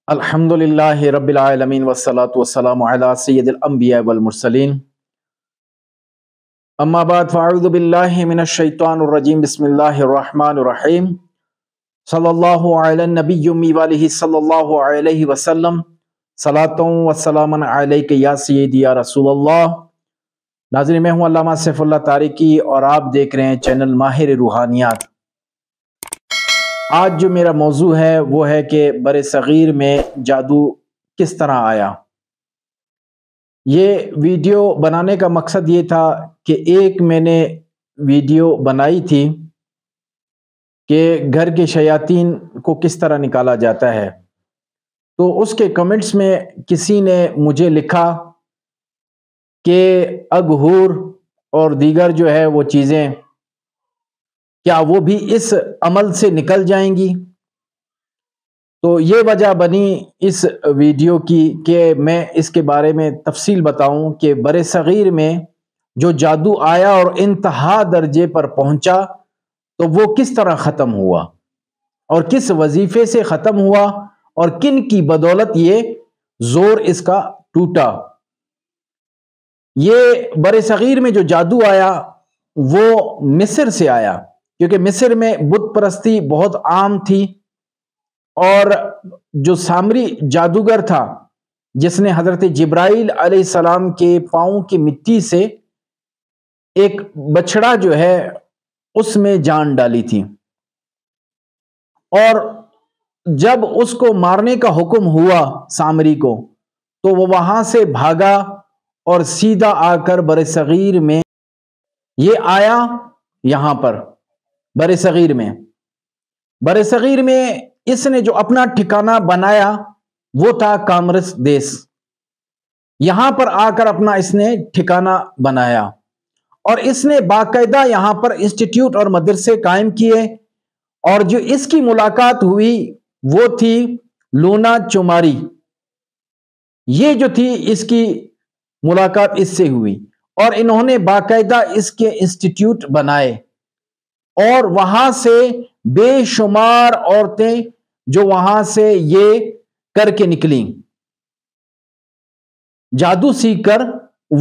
الحمدللہ رب العالمین والصلاة والسلام علی سید الانبیاء والمرسلین اما بعد فاعوذ باللہ من الشیطان الرجیم بسم اللہ الرحمن الرحیم صلی اللہ علی النبی امی والہ صلی اللہ علیہ وسلم صلاۃ و سلام علیک یا سیدی یا رسول اللہ۔ ناظرین، میں ہوں علامہ سیف اللہ تارکی اور آپ دیکھ رہے ہیں چینل ماہر روحانیات۔ آج جو میرا موضوع ہے وہ ہے کہ بر صغیر میں جادو کس طرح آیا۔ یہ ویڈیو بنانے کا مقصد یہ تھا کہ ایک میں نے ویڈیو بنائی تھی کہ گھر کے شیاطین کو کس طرح نکالا جاتا ہے، تو اس کے کمنٹس میں کسی نے مجھے لکھا کہ اگہور اور دیگر جو ہے وہ چیزیں کیا وہ بھی اس عمل سے نکل جائیں گی۔ تو یہ وجہ بنی اس ویڈیو کی کہ میں اس کے بارے میں تفصیل بتاؤں کہ بر صغیر میں جو جادو آیا اور انتہا درجے پر پہنچا تو وہ کس طرح ختم ہوا اور کس وظیفے سے ختم ہوا اور کن کی بدولت یہ زور اس کا ٹوٹا۔ یہ بر صغیر میں جو جادو آیا وہ مصر سے آیا، کیونکہ مصر میں بت پرستی بہت عام تھی، اور جو سامری جادوگر تھا جس نے حضرت جبرائیل علیہ السلام کے پاؤں کی مٹی سے ایک بچڑا جو ہے اس میں جان ڈالی تھی، اور جب اس کو مارنے کا حکم ہوا سامری کو تو وہ وہاں سے بھاگا اور سیدھا آ کر بر صغیر میں یہ آیا۔ یہاں پر بر صغیر میں اس نے جو اپنا ٹھکانہ بنایا وہ تھا کامرس دیس۔ یہاں پر آ کر اپنا اس نے ٹھکانہ بنایا اور اس نے باقاعدہ یہاں پر انسٹیٹیوٹ اور مدرسے قائم کیے، اور جو اس کی ملاقات ہوئی وہ تھی لونا چماری۔ یہ جو تھی اس کی ملاقات اس سے ہوئی، اور انہوں نے باقاعدہ اس کے انسٹیٹیوٹ بنائے، اور وہاں سے بے شمار عورتیں جو وہاں سے یہ کر کے نکلیں، جادو سیکھ کر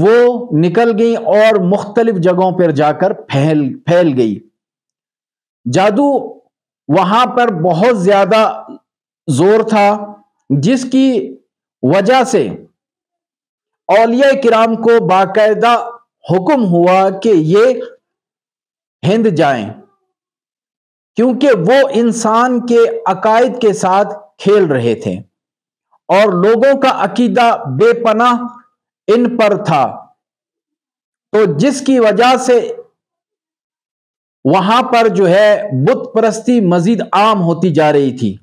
وہ نکل گئی اور مختلف جگہوں پر جا کر پھیل گئی۔ جادو وہاں پر بہت زیادہ زور تھا، جس کی وجہ سے اولیاء کرام کو باقاعدہ حکم ہوا کہ یہ ہند جائیں، کیونکہ وہ انسان کے عقائد کے ساتھ کھیل رہے تھے اور لوگوں کا عقیدہ بے پناہ ان پر تھا، تو جس کی وجہ سے وہاں پر جو ہے بت پرستی مزید عام ہوتی جا رہی تھی۔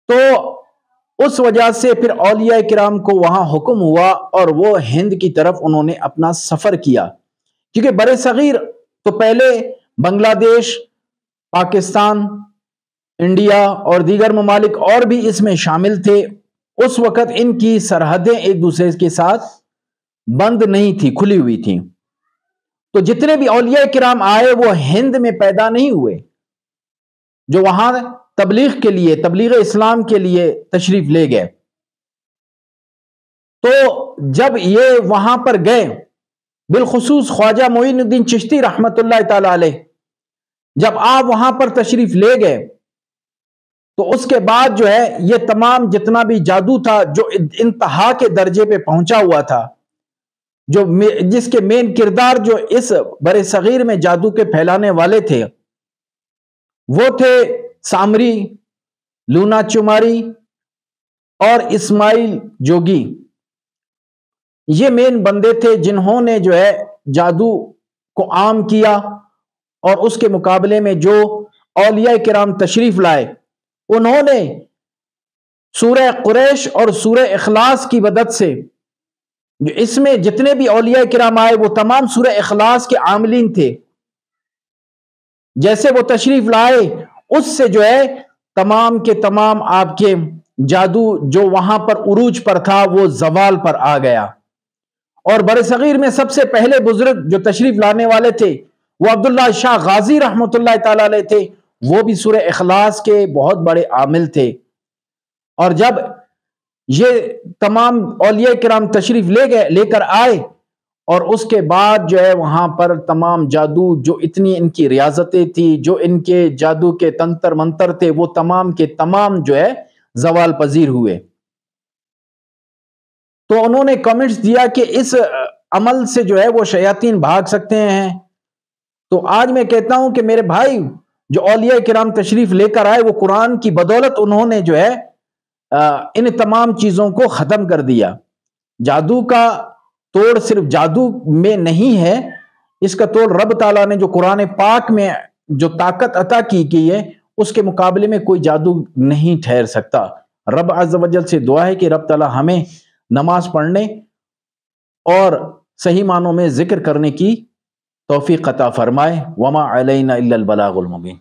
تو اس وجہ سے پھر اولیاء کرام کو وہاں حکم ہوا اور وہ ہند کی طرف انہوں نے اپنا سفر کیا، کیونکہ بر صغیر تو پہلے بنگلہ دیش، پاکستان، انڈیا اور دیگر ممالک اور بھی اس میں شامل تھے۔ اس وقت ان کی سرحدیں ایک دوسرے کے ساتھ بند نہیں تھی، کھلی ہوئی تھی، تو جتنے بھی اولیاء کرام آئے وہ ہند میں پیدا نہیں ہوئے، جو وہاں تبلیغ کے لیے، تبلیغ اسلام کے لیے تشریف لے گئے۔ تو جب یہ وہاں پر گئے، بالخصوص خواجہ معین الدین چشتی رحمت اللہ تعالی علیہ، جب آپ وہاں پر تشریف لے گئے تو اس کے بعد جو ہے یہ تمام جتنا بھی جادو تھا جو انتہا کے درجے پہ پہنچا ہوا تھا، جس کے مین کردار جو اس بر صغیر میں جادو کے پھیلانے والے تھے وہ تھے سامری، لونا چماری اور اسماعیل جوگی۔ یہ مین بندے تھے جنہوں نے جو ہے جادو کو عام کیا، اور اس کے مقابلے میں جو اولیاء کرام تشریف لائے انہوں نے سورہ قریش اور سورہ اخلاص کی مدد سے، جو اس میں جتنے بھی اولیاء کرام آئے وہ تمام سورہ اخلاص کے عاملین تھے، جیسے وہ تشریف لائے اس سے جو ہے تمام کے تمام آپ کے جادو جو وہاں پر عروج پر تھا وہ زوال پر آ گیا۔ اور بر صغیر میں سب سے پہلے بزرگ جو تشریف لانے والے تھے وہ عبداللہ شاہ غازی رحمت اللہ تعالی علیہ تھے، وہ بھی سورہ اخلاص کے بہت بڑے عامل تھے۔ اور جب یہ تمام اولیاء کرام تشریف لے کر آئے اور اس کے بعد جو ہے وہاں پر تمام جادو، جو اتنی ان کی ریاضتیں تھی، جو ان کے جادو کے تنتر منتر تھے، وہ تمام کے تمام جو ہے زوال پذیر ہوئے۔ تو انہوں نے کمنٹس دیا کہ اس عمل سے جو ہے وہ شیاطین بھاگ سکتے ہیں۔ تو آج میں کہتا ہوں کہ میرے بھائی، جو اولیاء کرام تشریف لے کر آئے، وہ قرآن کی بدولت انہوں نے جو ہے ان تمام چیزوں کو ختم کر دیا۔ جادو کا توڑ صرف جادو میں نہیں ہے، اس کا توڑ رب تعالیٰ نے جو قرآن پاک میں جو طاقت عطا کی ہے، اس کے مقابلے میں کوئی جادو نہیں ٹھہر سکتا۔ رب عز و جل سے دعا ہے کہ رب تعالیٰ ہمیں نماز پڑھنے اور صحیح معنوں میں ذکر کرنے کی توفیق عطا فرمائے۔ وما علینا الا البلاغ المبین۔